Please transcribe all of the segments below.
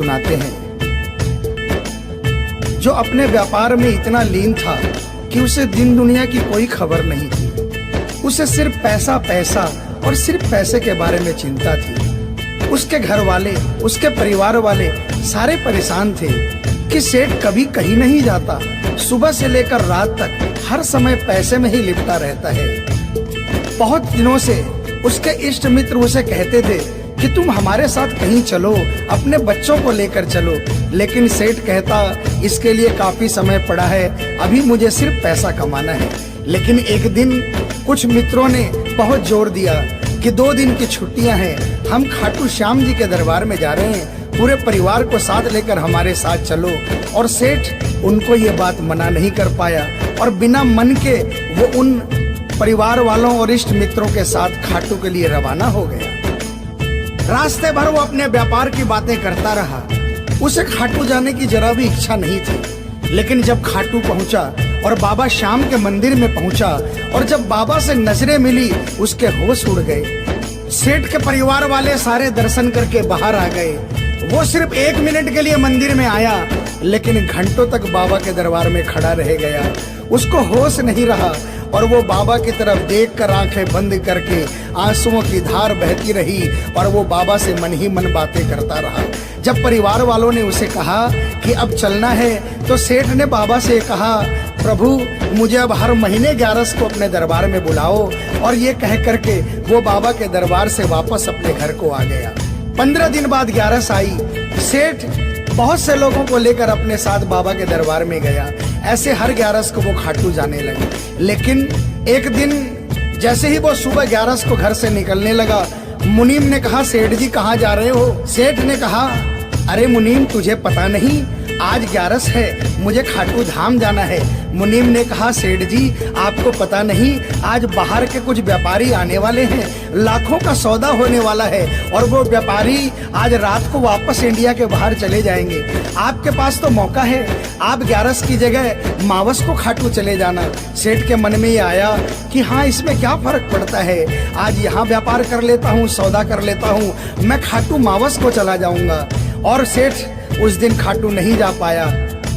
सुनाते हैं। जो अपने व्यापार में इतना लीन था कि उसे दिन दुनिया की कोई खबर नहीं थी। उसे सिर्फ पैसा पैसा और सिर्फ पैसे के बारे में चिंता थी। उसके घर वाले, उसके परिवार वाले सारे परेशान थे कि सेठ कभी कहीं नहीं जाता, सुबह से लेकर रात तक हर समय पैसे में ही लिपटा रहता है। बहुत दिनों से उसके इष्ट मित्र उसे कहते थे कि तुम हमारे साथ कहीं चलो, अपने बच्चों को लेकर चलो, लेकिन सेठ कहता इसके लिए काफी समय पड़ा है, अभी मुझे सिर्फ पैसा कमाना है। लेकिन एक दिन कुछ मित्रों ने बहुत जोर दिया कि 2 दिन की छुट्टियां हैं, हम खाटू श्याम जी के दरबार में जा रहे हैं, पूरे परिवार को साथ लेकर हमारे साथ चलो। और सेठ उनको ये बात मना नहीं कर पाया और बिना मन के वो उन परिवार वालों और इष्ट मित्रों के साथ खाटू के लिए रवाना हो गया। रास्ते भर वो अपने व्यापार की बातें करता रहा। उसे खाटू जाने की जरा भी इच्छा नहीं थी। लेकिन जब खाटू पहुंचा और बाबा श्याम के मंदिर में पहुंचा और जब बाबा से नजरें मिली, उसके होश उड़ गए। सेठ के परिवार वाले सारे दर्शन करके बाहर आ गए। वो सिर्फ 1 मिनट के लिए मंदिर में आया, लेकिन घंटों तक बाबा के दरबार में खड़ा रह गया। उसको होश नहीं रहा और वो बाबा की तरफ देखकर आंखें बंद करके आंसुओं की धार बहती रही और वो बाबा से मन ही मन बातें करता रहा। जब परिवार वालों ने उसे कहा कि अब चलना है, तो सेठ ने बाबा से कहा, प्रभु मुझे अब हर महीने 11 को अपने दरबार में बुलाओ। और ये कह करके वो बाबा के दरबार से वापस अपने घर को आ गया। 15 दिन बाद 11 आई। सेठ बहुत से लोगों को लेकर अपने साथ बाबा के दरबार में गया। ऐसे हर 11 को वो खाटू जाने लगे। लेकिन एक दिन जैसे ही वो सुबह 11 को घर से निकलने लगा, मुनीम ने कहा, सेठ जी कहाँ जा रहे हो? सेठ ने कहा, अरे मुनीम तुझे पता नहीं, आज 11 है, मुझे खाटू धाम जाना है। मुनीम ने कहा, सेठ जी आपको पता नहीं, आज बाहर के कुछ व्यापारी आने वाले हैं, लाखों का सौदा होने वाला है और वो व्यापारी आज रात को वापस इंडिया के बाहर चले जाएंगे। आपके पास तो मौका है, आप 11 की जगह मावस को खाटू चले जाना। सेठ के मन में ये आया कि हाँ, इसमें क्या फर्क पड़ता है, आज यहाँ व्यापार कर लेता हूँ, सौदा कर लेता हूँ, मैं खाटू मावस को चला जाऊंगा। और सेठ उस दिन खाटू नहीं जा पाया।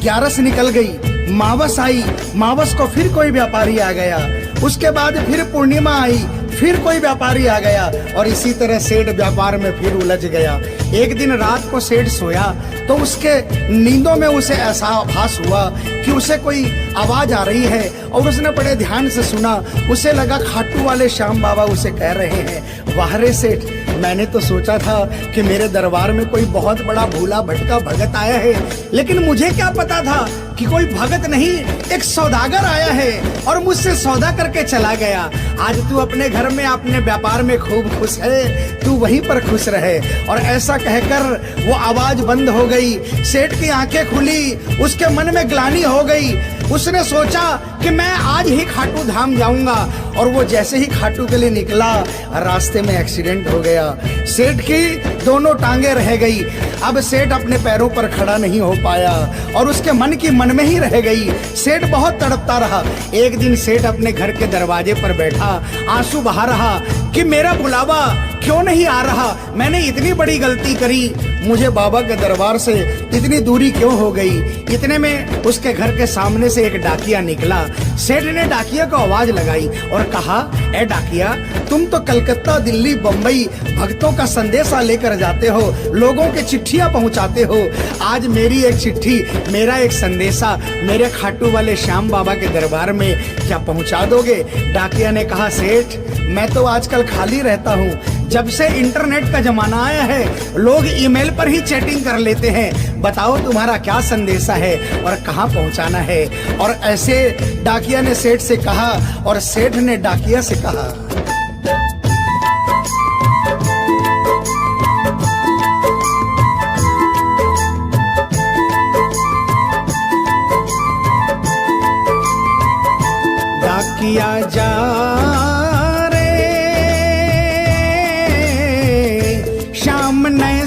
11 निकल गई, मावस आई, मावस को फिर कोई व्यापारी आ गया, उसके बाद फिर पूर्णिमा आई, फिर कोई व्यापारी आ गया और इसी तरह सेठ व्यापार में फिर उलझ गया। एक दिन रात को सेठ सोया तो उसके नींदों में उसे ऐसा आभास हुआ कि उसे कोई आवाज आ रही है और उसने बड़े ध्यान से सुना। उसे लगा खाटू वाले श्याम बाबा उसे कह रहे हैं, वाह रे सेठ, मैंने तो सोचा था कि मेरे दरबार में कोई बहुत बड़ा भूला भटका भगत आया है, लेकिन मुझे क्या पता था कि कोई भगत नहीं, एक सौदागर आया है और मुझसे सौदा करके चला गया। आज तू अपने घर में अपने व्यापार में खूब खुश है, तू वहीं पर खुश रहे। और ऐसा कहकर वो आवाज बंद हो गई। सेठ की आंखें खुली, उसके मन में ग्लानि हो गई। उसने सोचा कि मैं आज ही खाटू धाम जाऊंगा और वो जैसे ही खाटू के लिए निकला, रास्ते में एक्सीडेंट हो गया। सेठ की दोनों टांगे रह गई। अब सेठ अपने पैरों पर खड़ा नहीं हो पाया और उसके मन की मन में ही रह गई। सेठ बहुत तड़पता रहा। एक दिन सेठ अपने घर के दरवाजे पर बैठा, आंसू बहा रहा कि मेरा बुलावा क्यों नहीं आ रहा, मैंने इतनी बड़ी गलती करी, मुझे बाबा के दरबार से इतनी दूरी क्यों हो गई। इतने में उसके घर के सामने से एक डाकिया निकला। सेठ ने डाकिया को आवाज लगाई और कहा, ए डाकिया, तुम तो कलकत्ता, दिल्ली, बम्बई भक्तों का संदेशा लेकर जाते हो, लोगों के चिट्ठियां पहुंचाते हो। आज मेरी एक चिट्ठी, मेरा एक संदेशा मेरे खाटू वाले श्याम बाबा के दरबार में क्या पहुंचा दोगे? डाकिया ने कहा, सेठ मैं तो आजकल खाली रहता हूँ। जब से इंटरनेट का जमाना आया है, लोग ईमेल पर ही चैटिंग कर लेते हैं। बताओ तुम्हारा क्या संदेशा है और कहाँ पहुँचाना है? और ऐसे डाकिया ने सेठ से कहा और सेठ ने डाकिया से कहा। डाकिया जा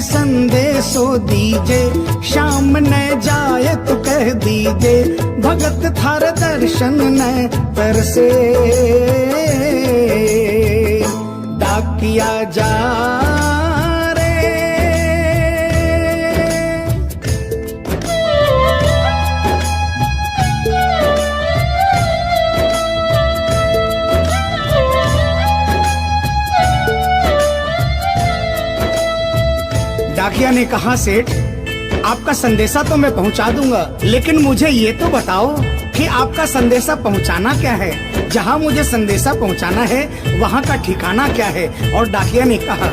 संदेशो दीजे, शाम न जाए तो कह दीजे, भगत थार दर्शन न तरसे। डाकिया जा रे डाकिया ने कहा, सेठ आपका संदेशा तो मैं पहुंचा दूंगा, लेकिन मुझे ये तो बताओ कि आपका संदेशा पहुंचाना क्या है, जहां मुझे संदेशा पहुंचाना है वहां का ठिकाना क्या है। और डाकिया ने कहा,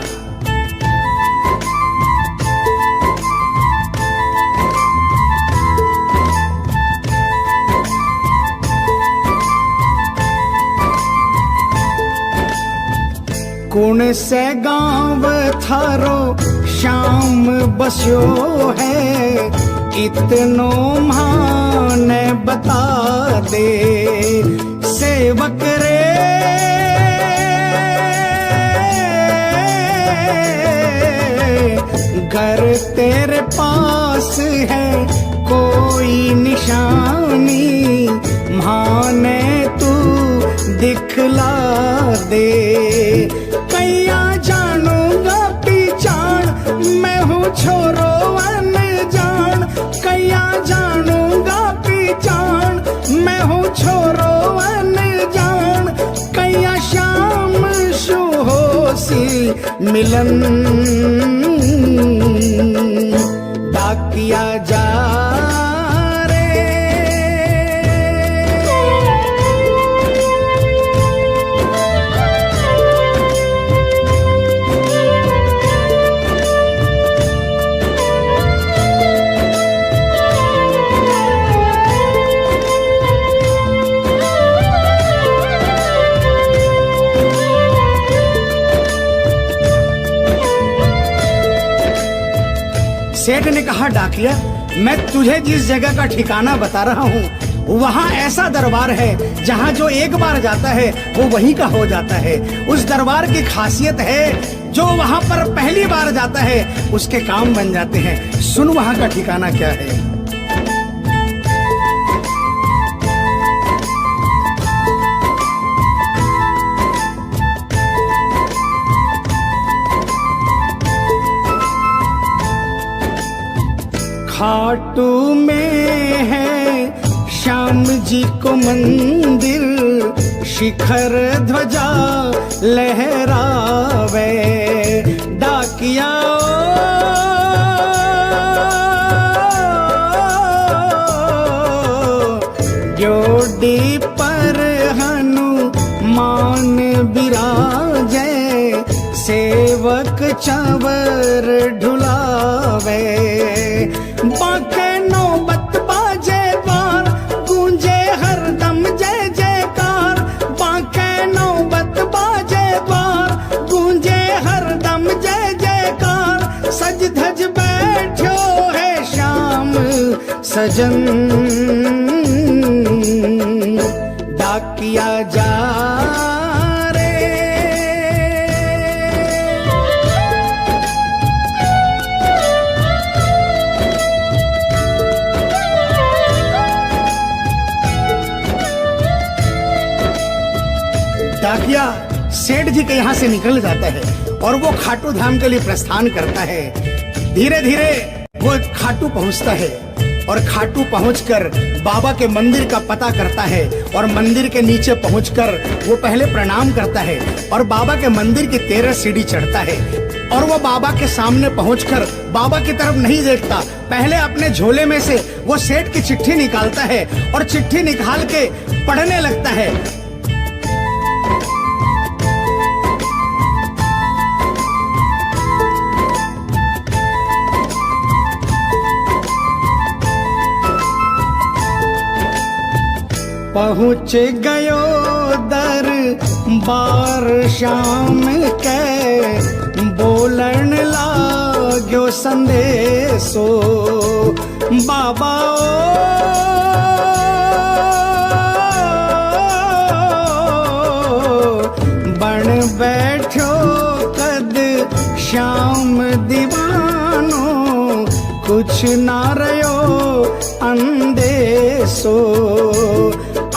कौन से गांव थारो शाम बस्यो है, इतनो माने बता दे सेवक रे। घर तेरे पास है कोई निशानी, माने तू दिखला दे। कैया जानूंगा पहचान, मैं हूँ छोरो अनजान। कैया जानूंगा पहचान, मैं हूँ छोरो अनजान। कैया शाम शु होसी मिलन, डाकिया जा सेठ ने कहा, डाकिया मैं तुझे जिस जगह का ठिकाना बता रहा हूँ वहाँ ऐसा दरबार है जहाँ जो एक बार जाता है वो वहीं का हो जाता है। उस दरबार की खासियत है जो वहाँ पर पहली बार जाता है उसके काम बन जाते हैं। सुन वहाँ का ठिकाना क्या है। खाटू में है श्याम जी को मंदिर, शिखर ध्वजा लहरावे। डाकिया जोड़ी पर हनुमान बिराजे, सेवक चंवर ढुलावे। बाके नौबत बाजे द्वार, गूंजे हरदम जय जयकार। बाके नौबत बाजे द्वार, गूंजे हरदम जय जयकार। सज धज बैठो है श्याम सजन, डाकिया जा डाकिया सेठ जी के यहाँ से निकल जाता है और वो खाटू धाम के लिए प्रस्थान करता है। धीरे धीरे वो खाटू पहुँचता है और खाटू पहुंचकर बाबा के मंदिर का पता करता है और मंदिर के नीचे पहुंचकर वो पहले प्रणाम करता है और बाबा के मंदिर की 13 सीढ़ी चढ़ता है। और वो बाबा के सामने पहुंचकर बाबा की तरफ नहीं देखता, पहले अपने झोले में से वो सेठ की चिट्ठी निकालता है और चिट्ठी निकाल के पढ़ने लगता है। पहुँच गयो दर बार शाम के, बोलन लाग्यो संदेशो। बाबा बन बैठो कद श्याम दीवानो, कुछ ना रयो अंदेशो।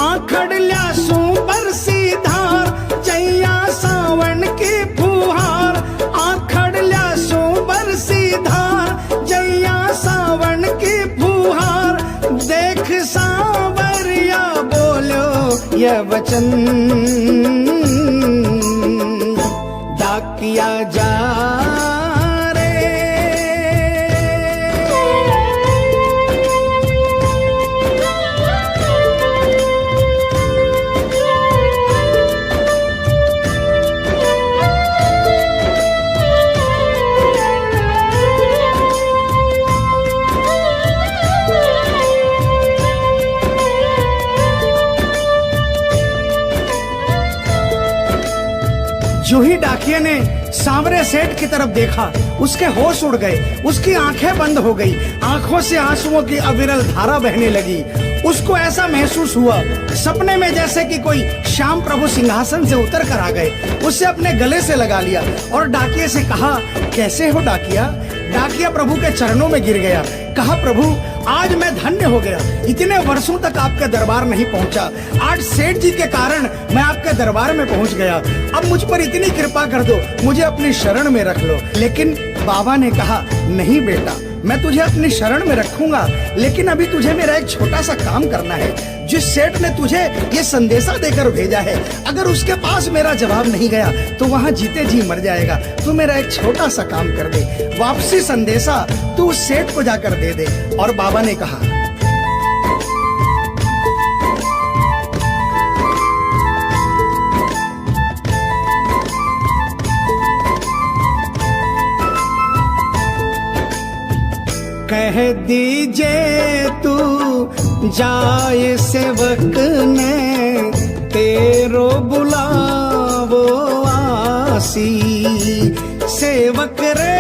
आखड़ ल्यासू बरसी धार, जैया सावन की फुहार। आखड़ ल्यासू बरसी धार, जैया सावन की फुहार। देख सांवरिया बोलो ये वचन, डाकिया जा रे। जो ही डाकिये ने सांवरे सेठ की तरफ देखा, उसके होश उड़ गए, उसकी आंखें बंद हो गई, आंखों से आंसुओं की अविरल धारा बहने लगी। उसको ऐसा महसूस हुआ सपने में जैसे कि कोई श्याम प्रभु सिंहासन से उतर कर आ गए। उसे अपने गले से लगा लिया और डाकिये से कहा, कैसे हो डाकिया? डाकिया प्रभु के चरणों में गिर गया, कहा, प्रभु आज मैं धन्य हो गया, इतने वर्षों तक आपके दरबार नहीं पहुंचा, आज सेठ जी के कारण मैं आपके दरबार में पहुंच गया। अब मुझ पर इतनी कृपा कर दो, मुझे अपनी शरण में रख लो। लेकिन बाबा ने कहा, नहीं बेटा, मैं तुझे अपनी शरण में रखूंगा, लेकिन अभी तुझे मेरा एक छोटा सा काम करना है। जिस सेठ ने तुझे ये संदेशा देकर भेजा है, अगर उसके पास मेरा जवाब नहीं गया तो वहां जीते जी मर जाएगा। तू मेरा एक छोटा सा काम कर दे, वापसी संदेशा तू उस सेठ को जाकर दे दे। और बाबा ने कहा, कह दीजिए तू जाए सेवक ने तेरो बुलावो आसी। सेवक रे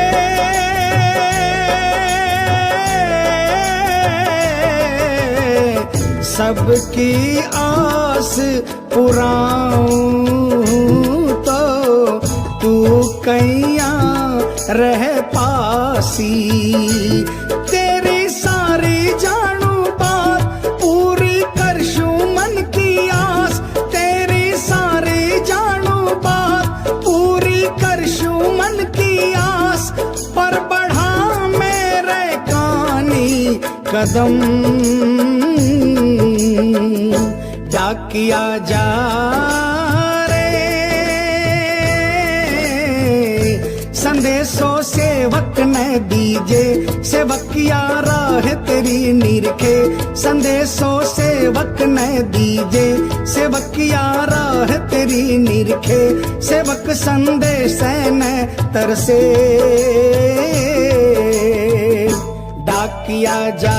सबकी आस पुराऊं तो तू कैया रह पासी। तेरी सारी जानू बात पूरी करशू मन की आस, तेरी सारी जानू बात पूरी करशू मन की आस। पर बढ़ा मेरे कानी कदम डाकिया जा संदेशो सेवक ने दीजे, सेवकिया राह तेरी निरखे। संदेशो सेवक ने दीजे, सेवकिया राह तेरी निरखे। सेवक संदेश ने तरसे डाकिया जा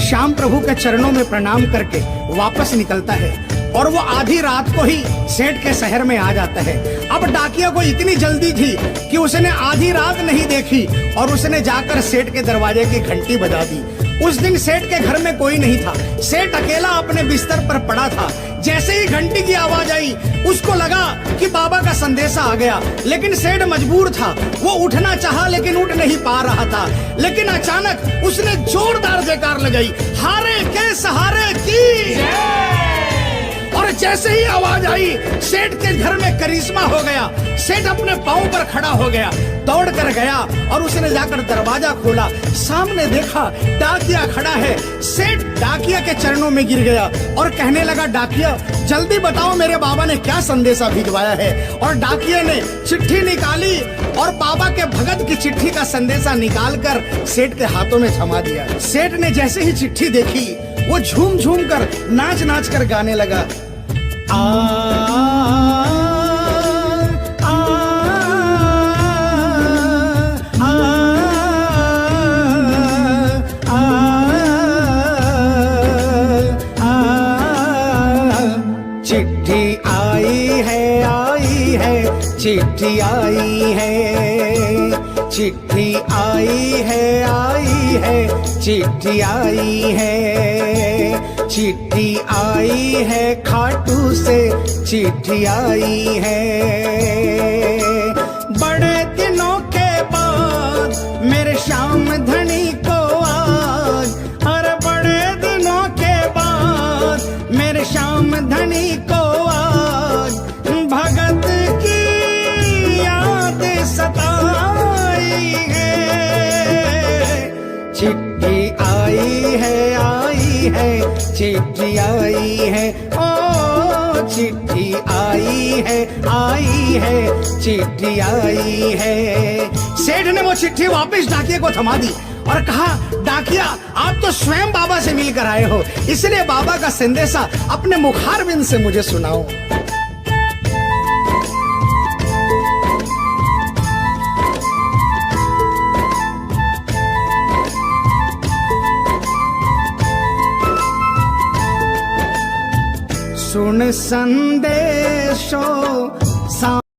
श्याम प्रभु के चरणों में प्रणाम करके वापस निकलता है और वो आधी रात को ही सेठ के शहर में आ जाता है। अब डाकिया को इतनी जल्दी थी कि उसने आधी रात नहीं देखी और उसने जाकर सेठ के दरवाजे की घंटी बजा दी। उस दिन सेठ के घर में कोई नहीं था, सेठ अकेला अपने बिस्तर पर पड़ा था। जैसे ही घंटी की आवाज आई उसको लगा कि बाबा का संदेशा आ गया, लेकिन सेठ मजबूर था। वो उठना चाहा लेकिन उठ नहीं पा रहा था। लेकिन अचानक उसने जोरदार जयकार लगाई, हारे के सहारे की। और जैसे ही आवाज आई सेठ के घर में करिश्मा हो गया। सेठ अपने पांव पर खड़ा हो गया, दौड़ कर गया और उसने जाकर दरवाजा खोला। सामने देखा डाकिया खड़ा है। सेठ डाकिया के चरणों में गिर गया और कहने लगा, डाकिया जल्दी बताओ मेरे बाबा ने क्या संदेशा भिजवाया है। और डाकिया ने चिट्ठी निकाली और बाबा के भगत की चिट्ठी का संदेशा निकालकर सेठ के हाथों में थमा दिया। सेठ ने जैसे ही चिट्ठी देखी वो झूम झूम कर नाच नाच कर गाने लगा, आ चिट्ठी आई है, चिट्ठी आई है, चिट्ठी आई है, चिट्ठी आई है, चिट्ठी आई है, खाटू से चिट्ठी आई है। बड़े दिनों के बाद मेरे श्याम धनी को आज, अरे बड़े दिनों के बाद मेरे श्याम धनी को आज भगत की याद सताई है। चिट्ठी आई है, चिट्ठी आई है, ओ चिट्ठी आई है, चिट्ठी आई है। सेठ ने वो चिट्ठी वापस डाकिया को थमा दी और कहा, डाकिया आप तो स्वयं बाबा से मिलकर आए हो, इसलिए बाबा का संदेशा अपने मुखारबिंद से मुझे सुनाओ। करुण संदेशो